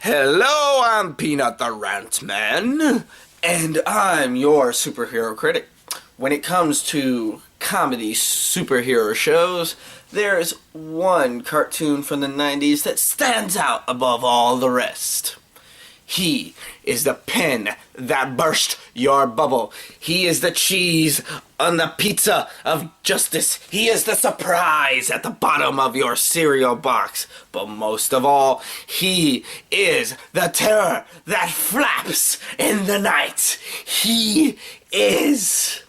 Hello, I'm Peanut the Rant Man, and I'm your superhero critic. When it comes to comedy superhero shows, there's one cartoon from the 90s that stands out above all the rest. He is the pen that burst your bubble. He is the cheese on the pizza of justice. He is the surprise at the bottom of your cereal box. But most of all, he is the terror that flaps in the night. He is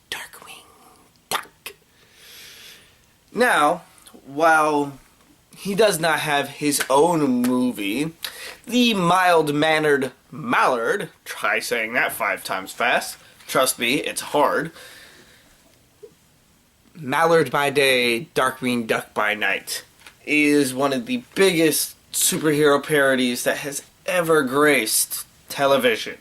Darkwing Duck. Now, while he does not have his own movie, the mild-mannered Mallard, try saying that 5 times fast, trust me, it's hard. Mallard by day, Darkwing Duck by night is one of the biggest superhero parodies that has ever graced television.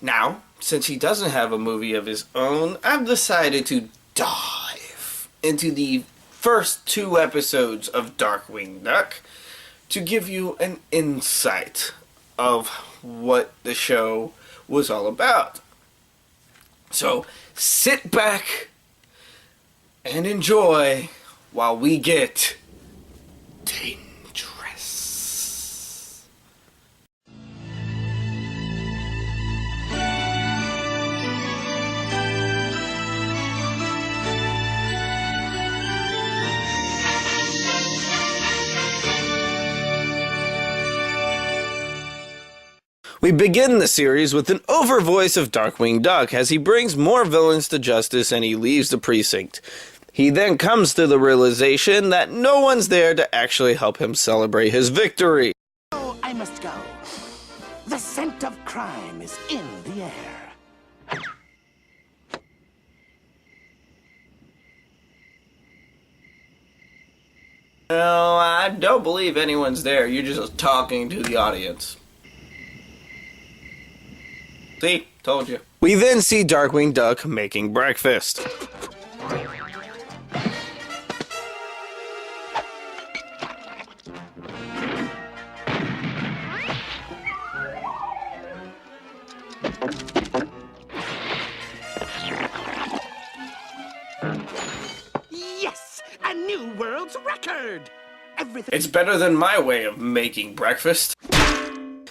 Now, since he doesn't have a movie of his own, I've decided to dive into the first 2 episodes of Darkwing Duck to give you an insight of what the show was all about. So sit back and enjoy while we get dangerous. We begin the series with an overvoice of Darkwing Duck as he brings more villains to justice and he leaves the precinct. He then comes to the realization that no one's there to actually help him celebrate his victory. Oh, I must go. The scent of crime is in the air. No, I don't believe anyone's there. You're just talking to the audience. See? Told you. We then see Darkwing Duck making breakfast. Yes! A new world's record! It's better than my way of making breakfast.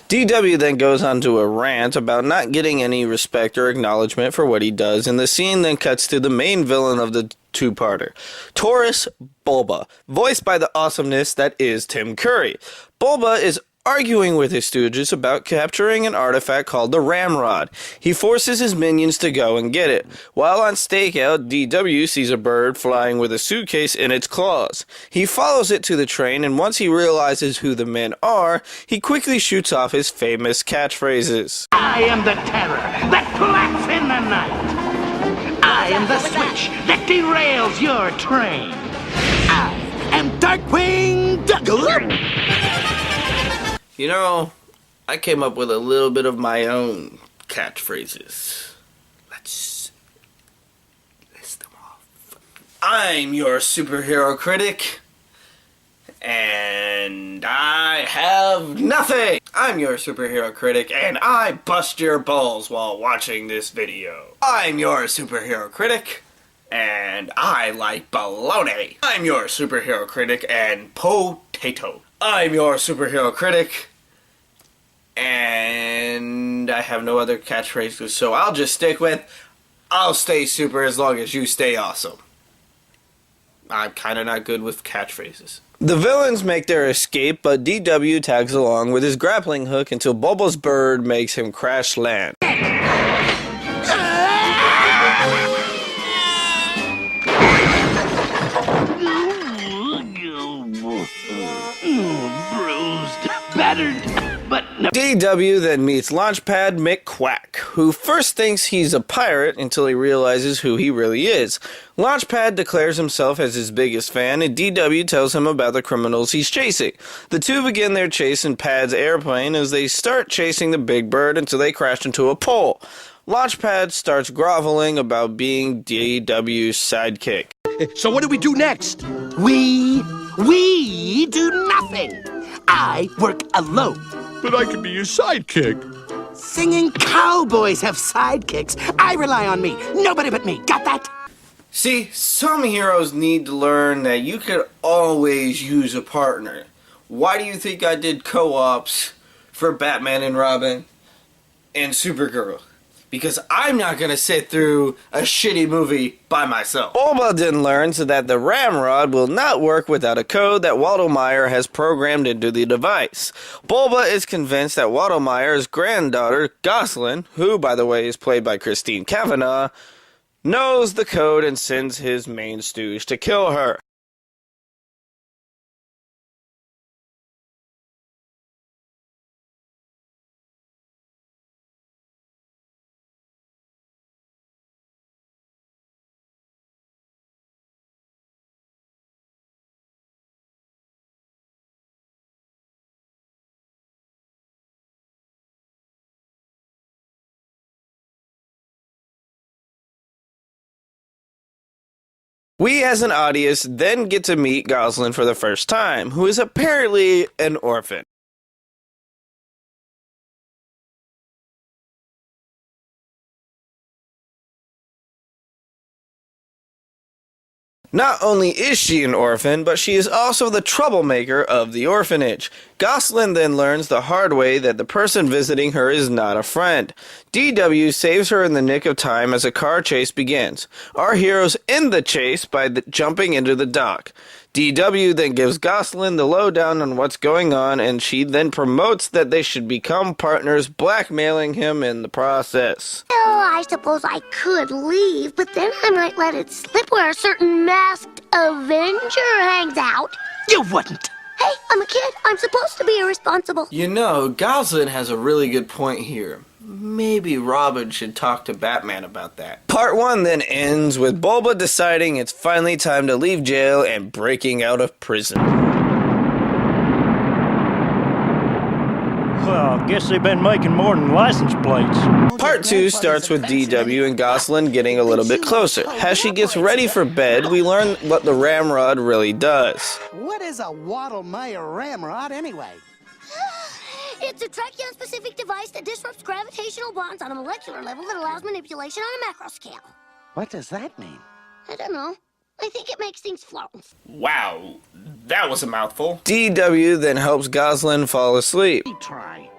DW then goes on to a rant about not getting any respect or acknowledgement for what he does, and the scene then cuts to the main villain of the two-parter, Taurus Bulba, voiced by the awesomeness that is Tim Curry. Bulba is arguing with his stooges about capturing an artifact called the Ramrod. He forces his minions to go and get it. While on stakeout, DW sees a bird flying with a suitcase in its claws. He follows it to the train, and once he realizes who the men are, he quickly shoots off his famous catchphrases. I am the terror that flaps in the night. I am the switch that derails your train. I am Darkwing Duck. You know, I came up with a little bit of my own catchphrases. Let's list them off. I'm your superhero critic, and I have nothing. I'm your superhero critic, and I bust your balls while watching this video. I'm your superhero critic, and I like bologna. I'm your superhero critic and potato. I'm your superhero critic, and I have no other catchphrases, so I'll just stick with, I'll stay super as long as you stay awesome. I'm kinda not good with catchphrases. The villains make their escape, but DW tags along with his grappling hook until Bulba's bird makes him crash land. DW then meets Launchpad McQuack, who first thinks he's a pirate until he realizes who he really is. Launchpad declares himself as his biggest fan, and DW tells him about the criminals he's chasing. The two begin their chase in Pad's airplane as they start chasing the big bird until they crash into a pole. Launchpad starts groveling about being DW's sidekick. So what do we do next? We do nothing. I work alone. But I could be your sidekick. Singing cowboys have sidekicks. I rely on me. Nobody but me. Got that? See, some heroes need to learn that you could always use a partner. Why do you think I did co-ops for Batman and Robin and Supergirl? Because I'm not going to sit through a shitty movie by myself. Bulba then learns that the Ramrod will not work without a code that Waddlemeyer has programmed into the device. Bulba is convinced that Waddlemeyer's granddaughter, Gosalyn, who by the way is played by Christine Cavanaugh, knows the code and sends his main stooge to kill her. We as an audience then get to meet Gosalyn for the first time, who is apparently an orphan. Not only is she an orphan, but she is also the troublemaker of the orphanage. Gosalyn then learns the hard way that the person visiting her is not a friend. DW saves her in the nick of time as a car chase begins. Our heroes end the chase by jumping into the dock. DW then gives Gosalyn the lowdown on what's going on, and she then promotes that they should become partners, blackmailing him in the process. Oh, I suppose I could leave, but then I might let it slip where a certain masked Avenger hangs out. You wouldn't. Hey, I'm a kid. I'm supposed to be irresponsible. You know, Gosalyn has a really good point here. Maybe Robin should talk to Batman about that. Part 1 then ends with Bulba deciding it's finally time to leave jail and breaking out of prison. Well, I guess they've been making more than license plates. Part 2 starts with DW and Gosalyn getting a little bit closer. As she gets ready for bed, we learn what the Ramrod really does. What is a Waddlemeyer ramrod anyway? It's a trachea-specific device that disrupts gravitational bonds on a molecular level that allows manipulation on a macro scale. What does that mean? I don't know. I think it makes things flow. Wow, that was a mouthful. DW then helps Gosalyn fall asleep. Try.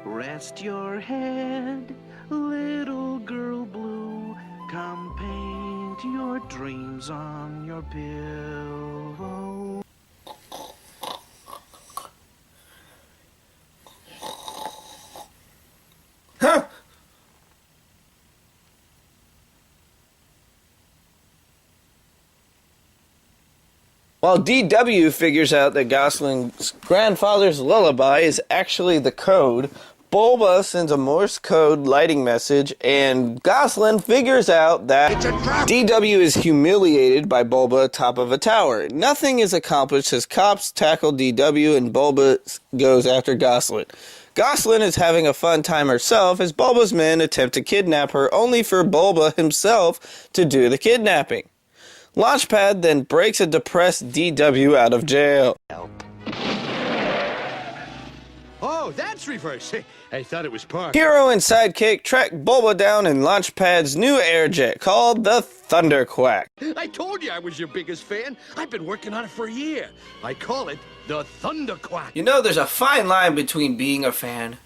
Rest your head, little girl blue. Come paint your dreams on your pillow. Huh? While DW figures out that Gosalyn's grandfather's lullaby is actually the code, Bulba sends a Morse code lighting message, and Gosalyn figures out that DW is humiliated by Bulba atop of a tower. Nothing is accomplished as cops tackle DW and Bulba goes after Gosalyn. Gosalyn is having a fun time herself as Bulba's men attempt to kidnap her, only for Bulba himself to do the kidnapping. Launchpad then breaks a depressed DW out of jail. Oh, that's reverse. I thought it was parked. Hero and sidekick track Bulba down in Launchpad's new airjet called the Thunderquack. I told you I was your biggest fan. I've been working on it for a year. I call it the Thunderquack. You know, there's a fine line between being a fan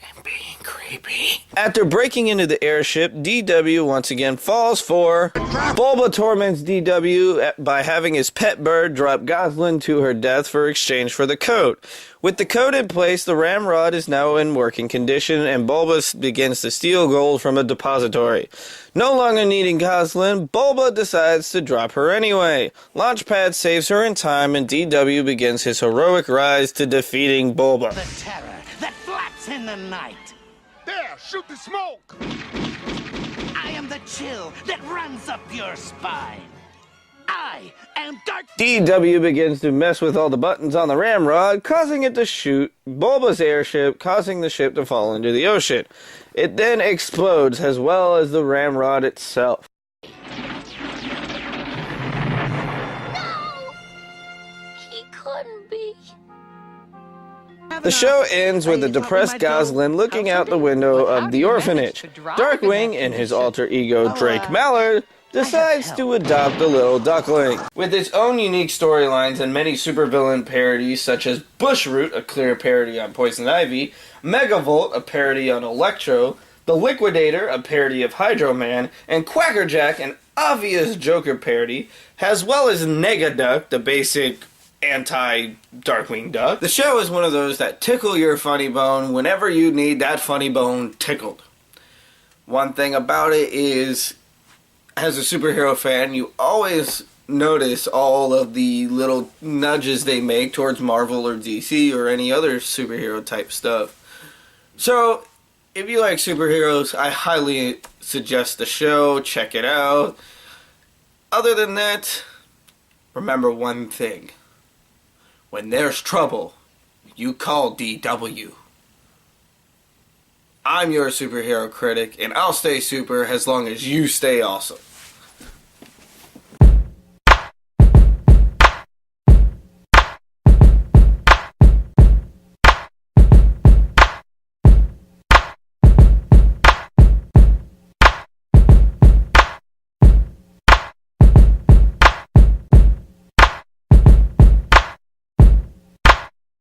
and being creepy. After breaking into the airship, DW once again falls for. Bulba torments DW by having his pet bird drop Gosalyn to her death for exchange for the code. With the code in place, the Ramrod is now in working condition, and Bulba begins to steal gold from a depository. No longer needing Gosalyn, Bulba decides to drop her anyway. Launchpad saves her in time, and DW begins his heroic rise to defeating Bulba. The terror that flaps in the night. There, shoot the smoke. I am the chill that runs up your spine. I am Dark. DW begins to mess with all the buttons on the Ramrod, causing it to shoot Bulba's airship, causing the ship to fall into the ocean. It then explodes, as well as the Ramrod itself. No! He couldn't be. The show ends with a depressed Goslin looking out the window of the orphanage. Darkwing, and his alter ego Drake Mallard, decides to adopt a little duckling. With its own unique storylines and many supervillain parodies such as Bushroot, a clear parody on Poison Ivy, Megavolt, a parody on Electro, The Liquidator, a parody of Hydro Man, and Quackerjack, an obvious Joker parody, as well as Negaduck, the basic anti-Darkwing Duck. The show is one of those that tickle your funny bone whenever you need that funny bone tickled. One thing about it is, as a superhero fan, you always notice all of the little nudges they make towards Marvel or DC or any other superhero type stuff. So, if you like superheroes, I highly suggest the show. Check it out. Other than that, remember one thing. When there's trouble, you call DW. I'm your superhero critic, and I'll stay super as long as you stay awesome.